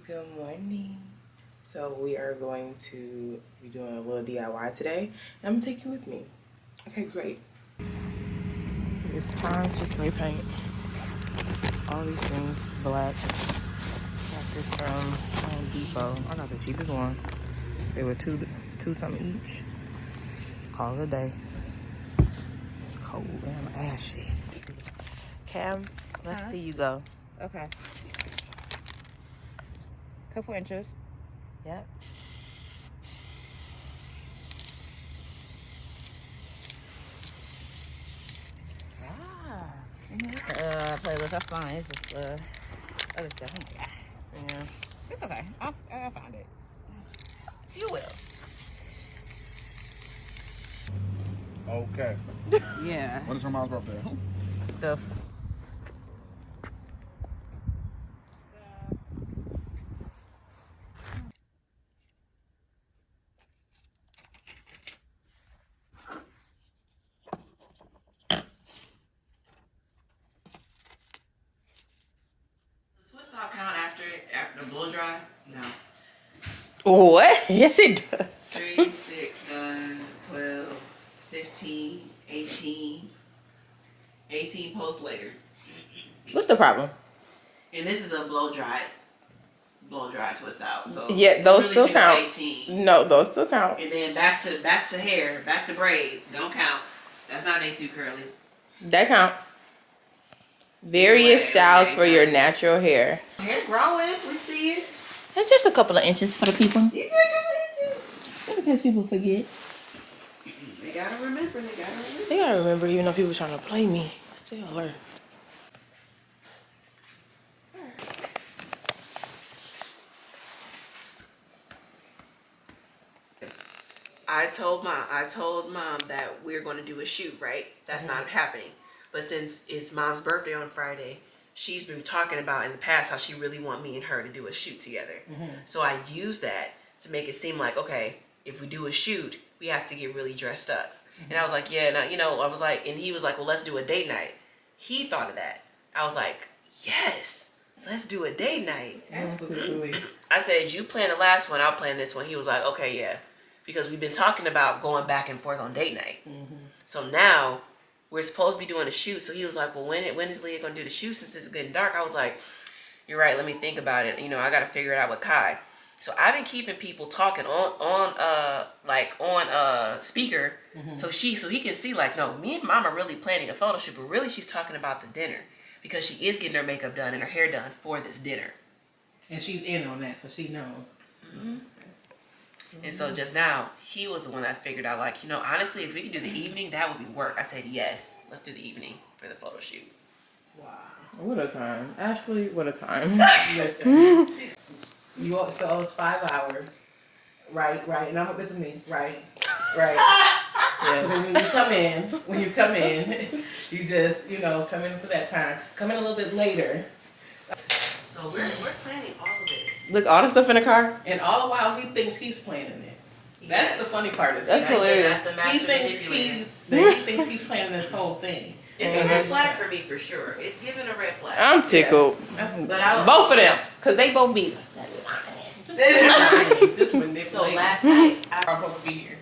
Good morning. So we are going to be doing a little DIY today, and I'm gonna take you with me. Okay, great. It's time to spray paint all these things black. Got this from Home Depot. I got the cheapest one. They were two something each. Call it a day. It's cold and I'm ashy. Let's see. Cam, let's see you go. Okay. Couple inches. Yep. Playlist, that's fine. It's just other stuff. Oh my god. Yeah. It's okay. I'll find it. You will. Okay. Yeah. When is her mom's birthday? The twist out count after the blow dry? No. What? Yes, it does. 3, 6, 9, 12, 15, 18. 18 posts later. What's the problem? And this is a blow dry twist out. So yeah, those really still count. 18. No, those still count. And then back to hair, back to braids. Don't count. That's not ain't too curly. That count. Various styles for your natural hair. Hair growing, we see it. And just a couple of inches for the people. You see a couple of inches. Just in case people forget. They gotta remember. They gotta remember, even though people trying to play me. Still alert. I told mom that we're going to do a shoot, right? That's not happening. But since it's mom's birthday on Friday, she's been talking about in the past how she really want me and her to do a shoot together. So I use that to make it seem like, okay, if we do a shoot, we have to get really dressed up. And I was like, yeah, now, I was like, and he was like, well, let's do a date night. He thought of that. I was like, yes, let's do a date night. Absolutely. I said, you plan the last one, I'll plan this one. He was like, okay, yeah. Because we've been talking about going back and forth on date night. So now we're supposed to be doing a shoot. So he was like, well, when is Leah going to do the shoot since it's getting dark? I was like, you're right. Let me think about it. I got to figure it out with Kai. So I've been keeping people talking on speaker. So he can see like, no, me and mom are really planning a photo shoot, but really she's talking about the dinner because she is getting her makeup done and her hair done for this dinner. And she's in on that, so she knows. And so just now, he was the one that figured out, like, honestly, if we could do the evening, that would be work. I said, yes, let's do the evening for the photo shoot. Wow. What a time. Ashley, what a time. Listen, you owe us 5 hours. Right. And this is me. Right. Yes. So then when you come in, you just, come in for that time. Come in a little bit later. So we're planning all of this. Look, all the stuff in the car, and all the while he thinks he's planning it. That's the funny part. That's hilarious. That's the master he thinks he's planning this whole thing. It's a red flag for me for sure. It's giving a red flag. I'm tickled. But both of them, because they both be just manipulate. So last night I'm supposed to be here.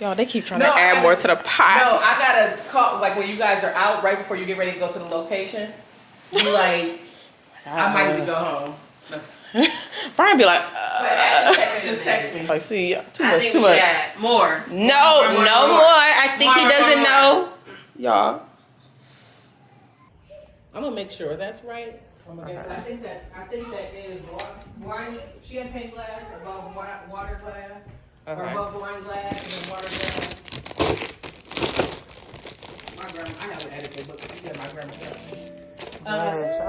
Y'all, they keep trying to add more to the pot. No, I gotta call, like when you guys are out, right before you get ready to go to the location, be like, I might need to go home. Brian be like, just text me. I see, too I much, think too we should much. add more. No more. I think he doesn't know. Y'all. I'm gonna make sure that's right. I think that is wine, champagne glass above water glass, or above wine glass and then water glass. My grandma, I have an etiquette book. You got my grandma telling me. Yes.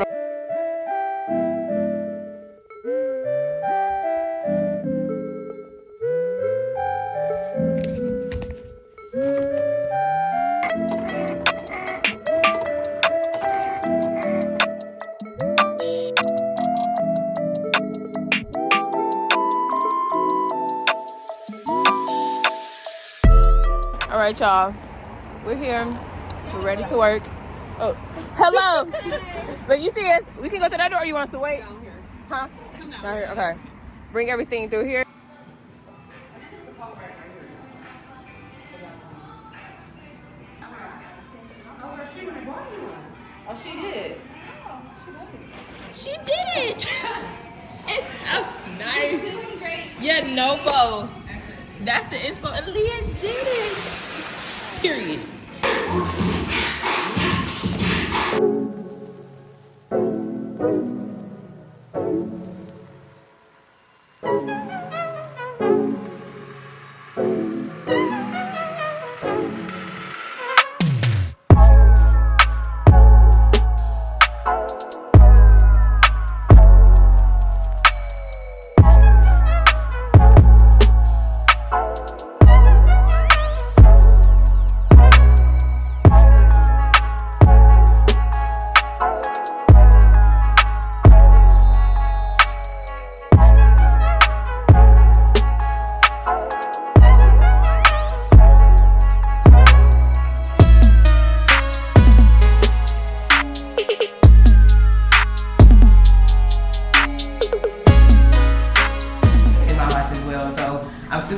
All right, y'all. We're here. We're ready to work. Oh, hello. But you see us. We can go to that door or you want us to wait? Down here. Huh? Come down here. Okay. Bring everything through here. Oh, she did. She did it. It's so nice. Doing great. Yeah, no bow. That's the inspo. And Leah did it. Period.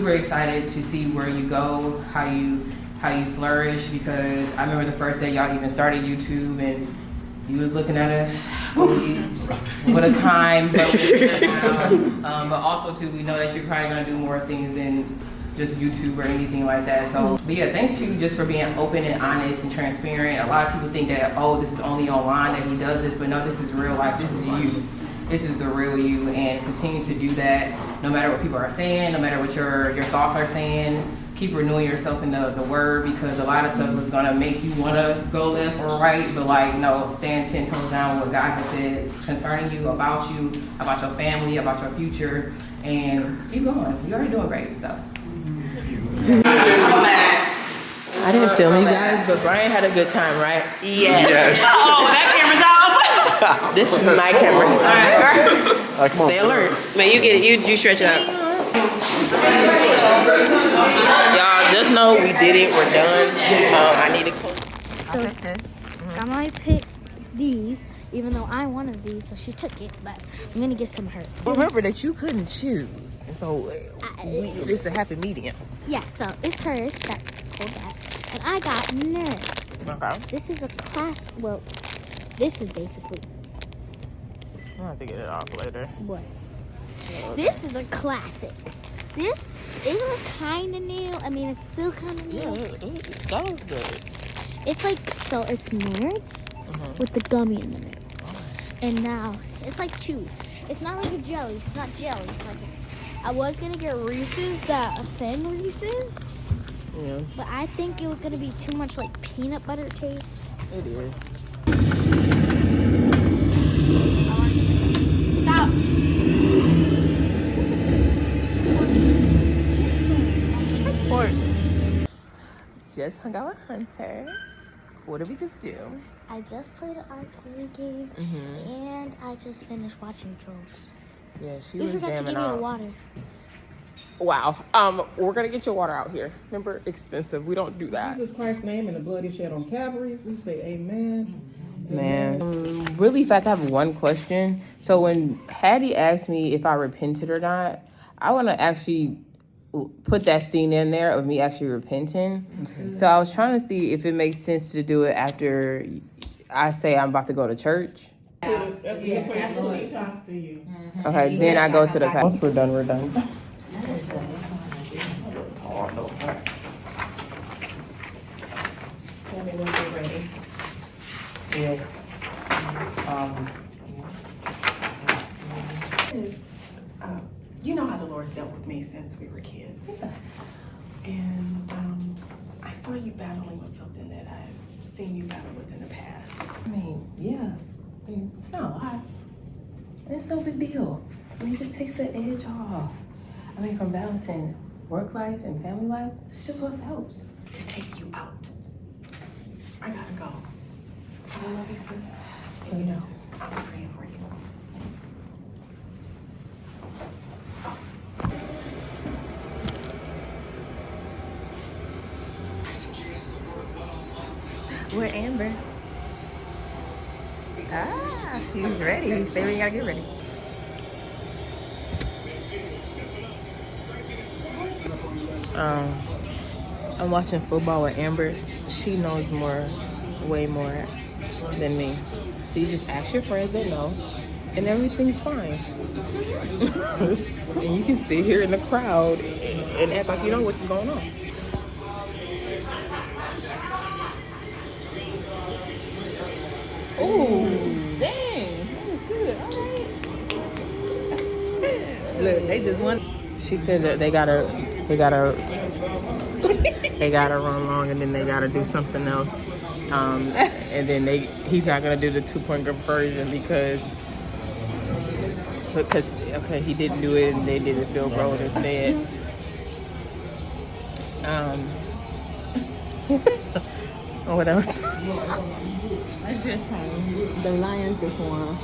Excited to see where you go, how you flourish, because I remember the first day y'all even started YouTube and you was looking at us. What a time, but also too, we know that you're probably gonna do more things than just YouTube or anything like that. So, but yeah, thanks to you just for being open and honest and transparent. A lot of people think that, oh, this is only online that he does this, but no, this is real life. This is you. This is the real you, and continue to do that no matter what people are saying, no matter what your thoughts are saying. Keep renewing yourself in the word, because a lot of stuff is gonna make you wanna go left or right, but like, no, stand 10 toes down what God has said concerning you, about your family, about your future, and keep going. You're already doing great, so. I didn't film you guys, but Brian had a good time, right? Yes. Oh, that camera's out. This is my camera. All right. Stay alert. Man, you get it. You stretch it out. Y'all just know we did it. We're done. I need to close. So Grandma picked these, even though I wanted these, so she took it. But I'm gonna get some of hers. Remember that you couldn't choose, and so it's a happy medium. Yeah. So it's hers. Hold that. And I got nerds. Okay. This is a class. Well, this is basically. I'll have to get it off later. What? This is a classic. It was kind of new. I mean, it's still kind of new. Yeah, that was good. It's like, so it's nerds with the gummy in the middle. And now, it's like chewy. It's not like a jelly. It's not jelly. It's like I was going to get Reese's, that thin Reese's. Yeah. But I think it was going to be too much like peanut butter taste. It is. Stop. Report. Just hung out with Hunter. What did we just do? I just played an arcade game, and I just finished watching Trolls. Yeah, she You was forgot to jamming give me out. your water. Wow. We're gonna get your water out here. Remember, expensive. We don't do that. In Jesus Christ's name and the blood he shed on Calvary, we say amen. Man, really fast, I have one question. So when Hattie asked me if I repented or not, I want to actually put that scene in there of me actually repenting. Okay. So I was trying to see if it makes sense to do it after I say I'm about to go to church. That's after she talks to you. Okay, then I go to the Once we're done, we're done. Tell me when you're ready. Yes. You know how the Lord's dealt with me since we were kids. And I saw you battling with something that I've seen you battle with in the past. I mean, yeah. I mean, it's not a lot. It's no big deal. I mean, it just takes the edge off. I mean, from balancing work life and family life, it's just what helps. To take you out. I gotta go. I love you, sis. And you know, I'm praying for you. With Amber. Ah, he's ready. He's saying we gotta get ready. I'm watching football with Amber. She knows more, way more than me. So you just ask your friends that know, and everything's fine. And you can sit here in the crowd and act like you know what's going on. Ooh, dang, that was good. All right. Look, they just won. She said that they gotta run long, and then they gotta do something else. And then he's not gonna do the 2-point conversion because okay, he didn't do it, and they did the field goal instead. What else? The Lions just won.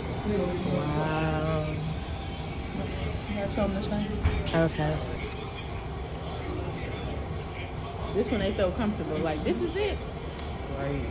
Wow. Okay. This one they felt comfortable. Like, this is it. Right.